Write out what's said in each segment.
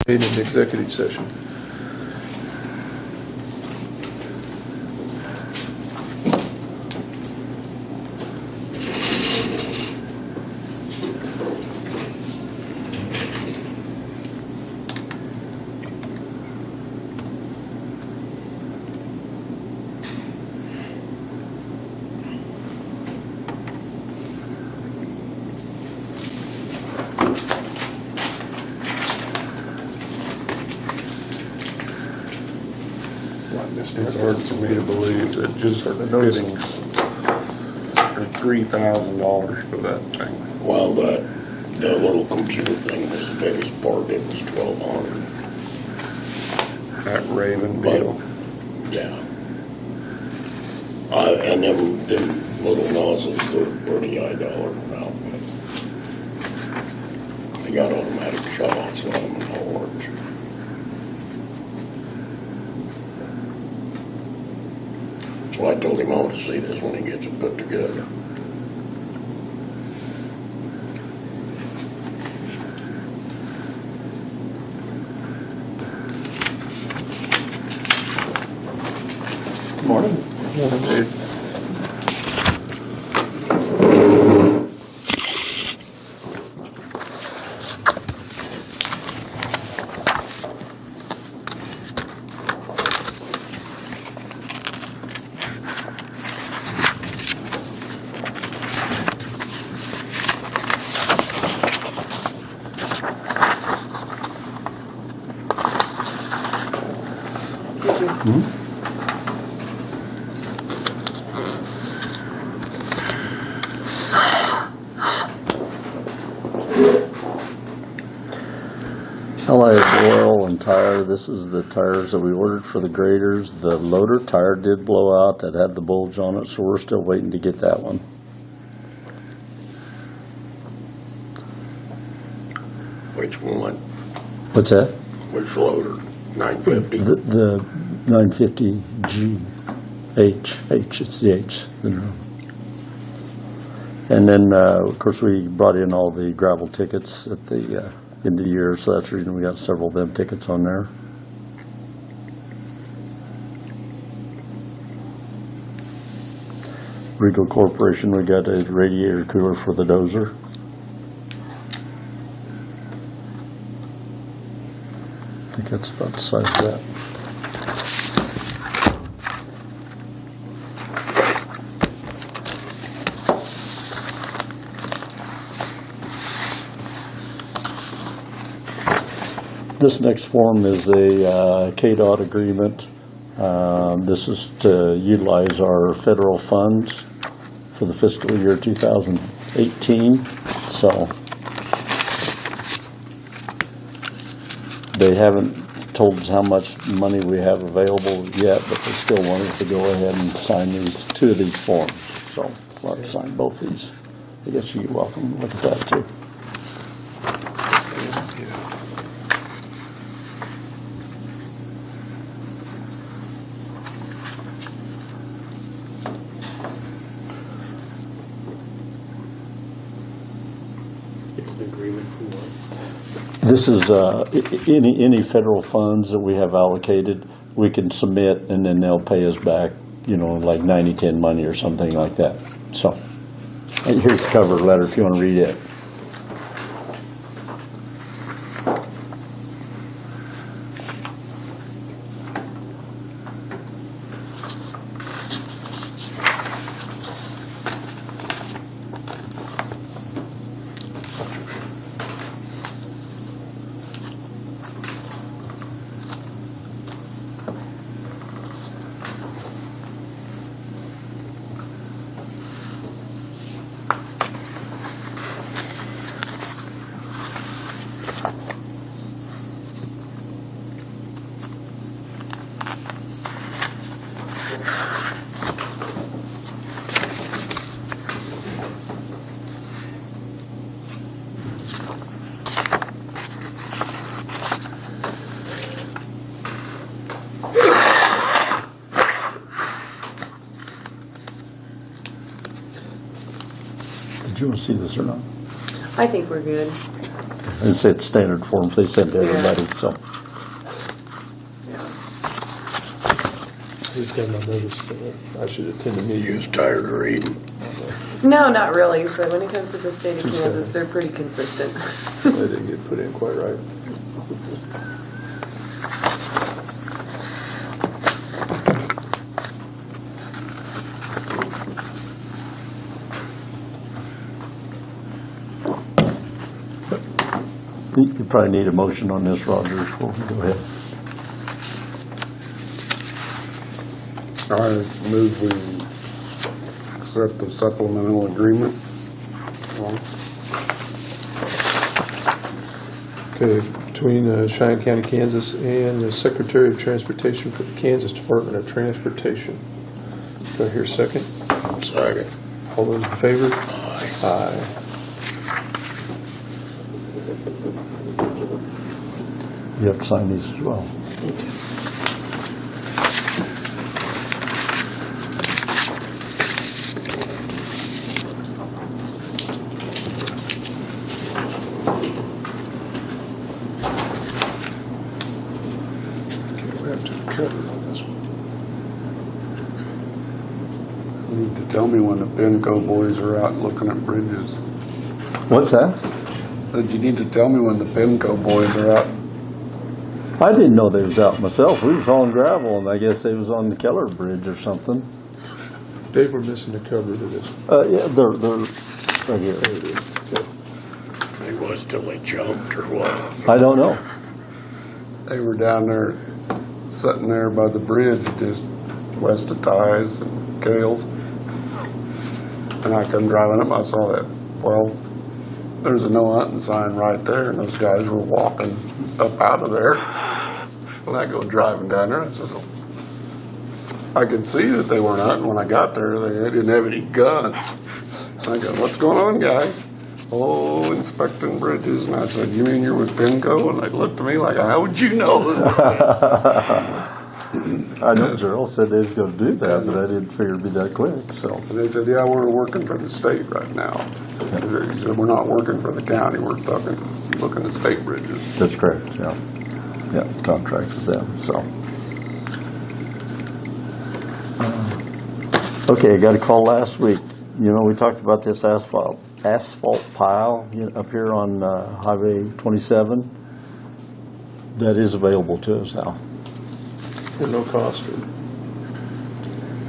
made in executive session. It's hard for me to believe that just getting $3,000 for that thing. Well, the little computer thing was the biggest part. It was $1,200. That Raven deal. Yeah. And them little nozzles are pretty high dollar now. They got automatic shut-offs on them and all works. So I told him I want to see this when he gets it put together. Morning. Morning, Dave. Allied oil and tire. This is the tires that we ordered for the graders. The loader tire did blow out. That had the bulge on it, so we're still waiting to get that one. Which one? What's that? Which loader? 950? The 950G. H. It's the H. And then, of course, we brought in all the gravel tickets at the end of the year, so that's the reason we got several of them tickets on there. Regal Corporation, we got a radiator cooler for the dozer. I think that's about the size of that. This next form is a KDOT agreement. This is to utilize our federal funds for the fiscal year 2018. So they haven't told us how much money we have available yet, but they still want us to go ahead and sign two of these forms. So we'll have to sign both these. I guess you're welcome to look at that too. It's an agreement for what? This is any federal funds that we have allocated, we can submit, and then they'll pay us back, like 90-10 money or something like that. So, and here's the cover letter if you want to read it. Did you want to see this or not? I think we're good. It's standard forms they send to everybody, so. I just got my notice that I should attend the You meeting. was tired of reading. No, not really, but when it comes to the state of Kansas, they're pretty consistent. I didn't get put in quite right. You probably need a motion on this, Roger, before we go ahead. I move we accept the supplemental agreement. Okay, between Cheyenne County, Kansas and the Secretary of Transportation for the Kansas Department of Transportation. Do I hear a second? Second. All those in favor? Aye. Aye. You have to sign these as well. Okay, we have to cover on this one. You need to tell me when the Penco boys are out looking at bridges. What's that? Said you need to tell me when the Penco boys are out. I didn't know they was out myself. We was hauling gravel, and I guess they was on the Keller Bridge or something. Dave, we're missing the cover to this. Yeah, they're right here. There it is. Okay. It was till they jumped or what? I don't know. They were down there, sitting there by the bridge, just west of Ties and Gales. And I come driving up, I saw that. Well, there's a no hunting sign right there, and those guys were walking up out of there. And I go driving down there, I said, oh. I could see that they weren't hunting when I got there. They didn't have any guns. I go, what's going on, guys? Oh, inspecting bridges. And I said, you mean you're with Penco? And they looked at me like, how would you know? I know Gerald said they was going to do that, but I didn't figure it'd be that quick, so. And they said, yeah, we're working for the state right now. He said, we're not working for the county, we're looking at state bridges. That's correct, yeah. Yeah, contract with them, so. Okay, I got a call last week. You know, we talked about this asphalt pile up here on Highway 27. That is available to us now. For no cost.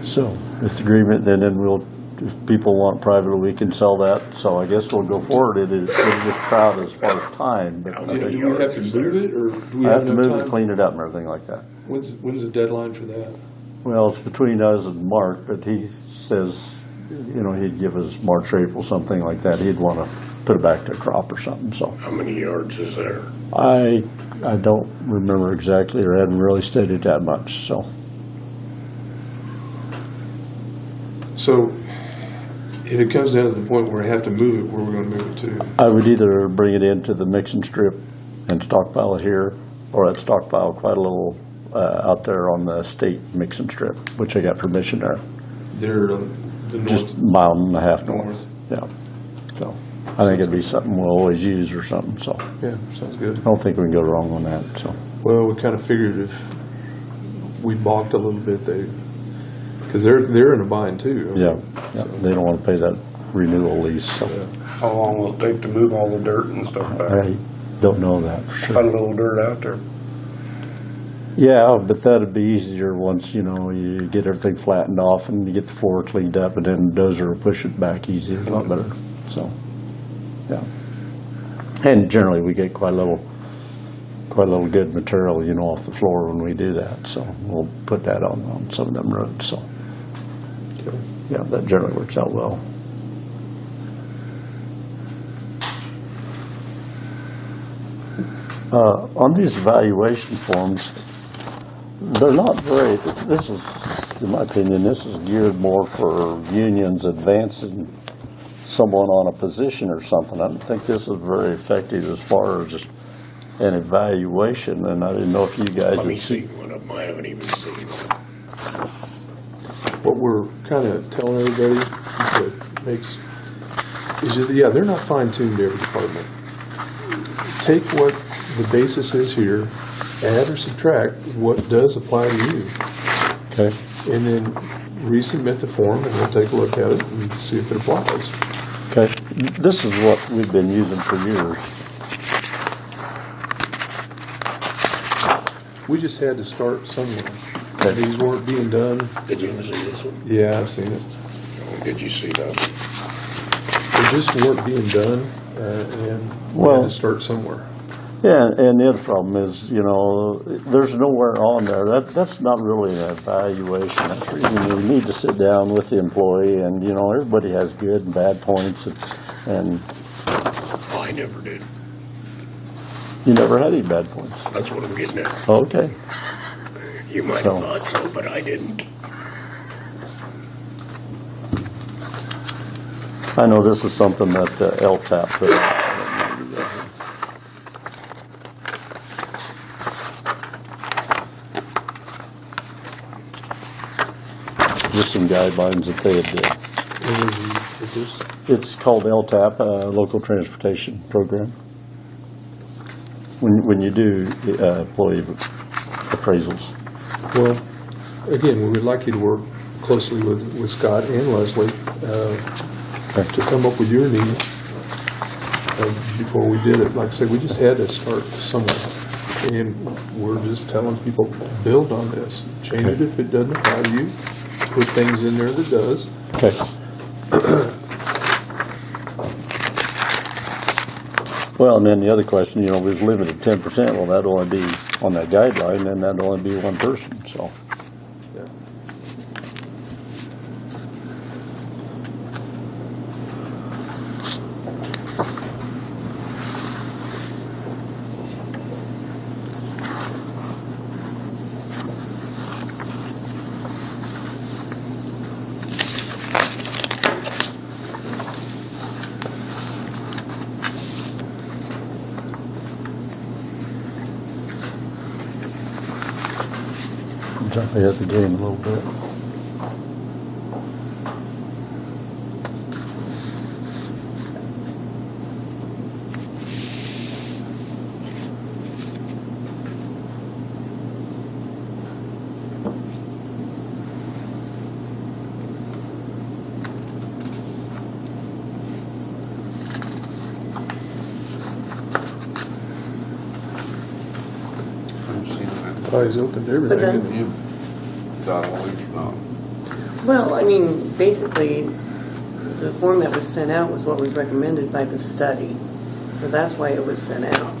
So, with the agreement, and then we'll, if people want privately, we can sell that. So I guess we'll go forward. It'll just crowd as far as time. But How Do many we have yards to is move there? it, or do we I have to enough move it, time? clean it up and everything like that. When's the deadline for that? Well, it's between us and Mark, but he says, you know, he'd give us March or April, something like that. He'd want to put it back to a crop or something, so. How many yards is there? I don't remember exactly, or hadn't really studied that much, so. So, if it comes down to the point where we have to move it, where are we going to move it to? I would either bring it into the mixing strip and stockpile it here, or I'd stockpile quite a little out there on the state mixing strip, which I got permission there. They're the Just north. a mile and a half north. Yeah. So I think it'd be something we'll always use or something. So Yeah, sounds good. I don't think we can go wrong on that. So Well, we kind of figured if we balked a little bit, because they're in a bind too. yeah, they don't want to pay that renewal lease. So How long will it take to move all the dirt and stuff back? I don't know that for Got a sure. little dirt out there. Yeah, but that'd be easier once, you know, you get everything flattened off and you get the floor cleaned up, and then the dozer will push it back easy, a lot better. So, yeah. And generally, we get quite a little good material, you know, off the floor when we do that. So we'll put that on some of them roads. So, Okay. yeah, that generally works out well. On these evaluation forms, they're not very, this is, in my opinion, this is geared more for unions advancing someone on a position or something. I don't think this is very effective as far as an evaluation, and I didn't know if you guys Let me had see seen. one of them. I haven't even seen one. What we're kind of telling everybody that makes is that, yeah, they're not fine-tuned to every department. take what the basis is here, add or subtract what does apply to you, Okay. and then resubmit the form, and we'll take a look at it and see if it applies. Okay. This is what we've been using for years. We just had to start somewhere. Okay. These weren't being done. Did you see this one? Yeah, I've seen it. Did you see that? They just weren't being done, and we Well- had to start somewhere. Yeah, and the other problem is, there's nowhere on there. That's not really an evaluation. That's the reason we need to sit down with the employee, and everybody has good and bad points, and I never did. you never had any bad points. That's what I'm getting at. Okay. You might So- have thought so, but I didn't. I know this is something that LTAP put out. Just some guidelines that they had did. And it just- It's called LTAP, Local Transportation Program. When you do employee appraisals. Well, again, we would like you to work closely with Scott and Leslie to come up with your needs before we did it. Like I said, we just had to start somewhere. And we're just telling people, build on this. Change it if it doesn't apply to you. Put things in there that does. Okay. Well, and then the other question, was limited 10%. Well, that'd only be on that guideline, and that'd only be one person, so. Yeah. Jump ahead of the game a little bit. Eyes open to What's that? everything. You, Don, no. Well, I mean, basically, the form that was sent out was what was recommended by the study. So that's why it was sent out.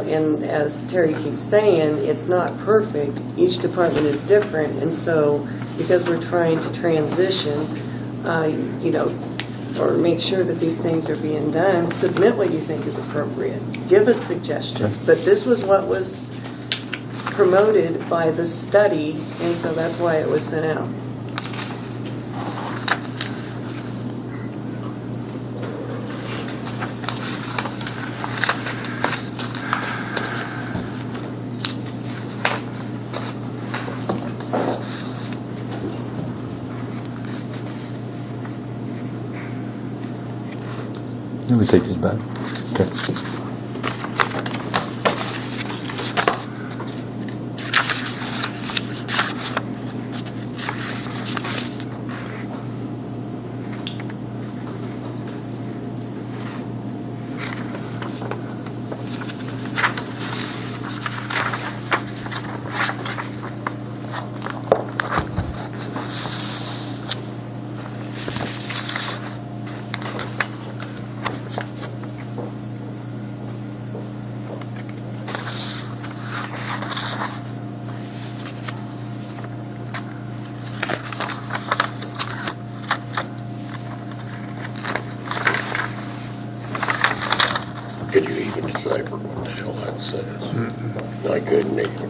And as Terry keeps saying, it's not perfect. Each department is different. And so because we're trying to transition, or make sure that these things are being done, submit what you think is appropriate. Give us suggestions. But this was what was promoted by the study, and so that's why it was sent out. Let me take these back. Okay. Could you even decipher what the hell that says? I couldn't even.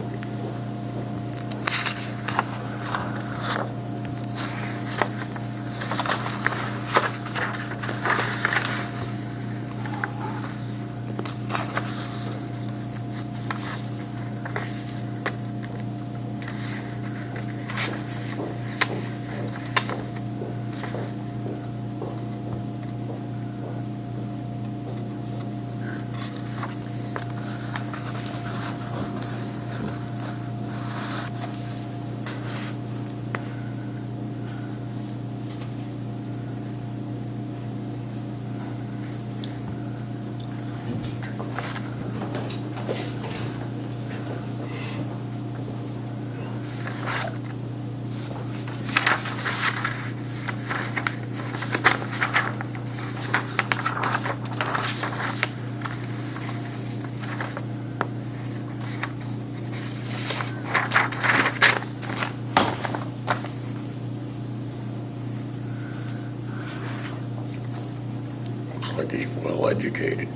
Looks like he's well educated.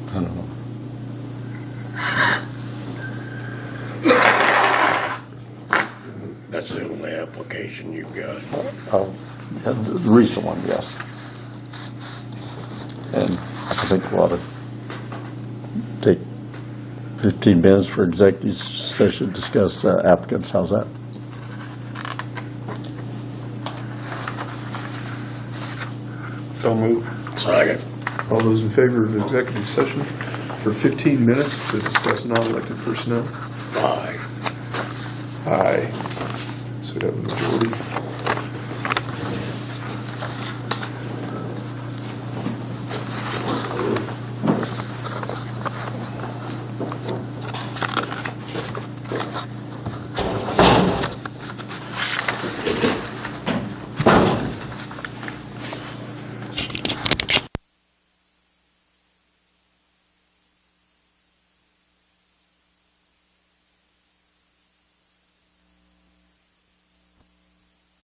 I don't know. That's the only application you've got. Oh, yeah, the recent one, yes. And I think we ought to take 15 minutes for executive session, discuss applicants. How's that? So move. Second. All those in favor of executive session for 15 minutes to discuss non-elected personnel? Aye. Aye. So we have a majority.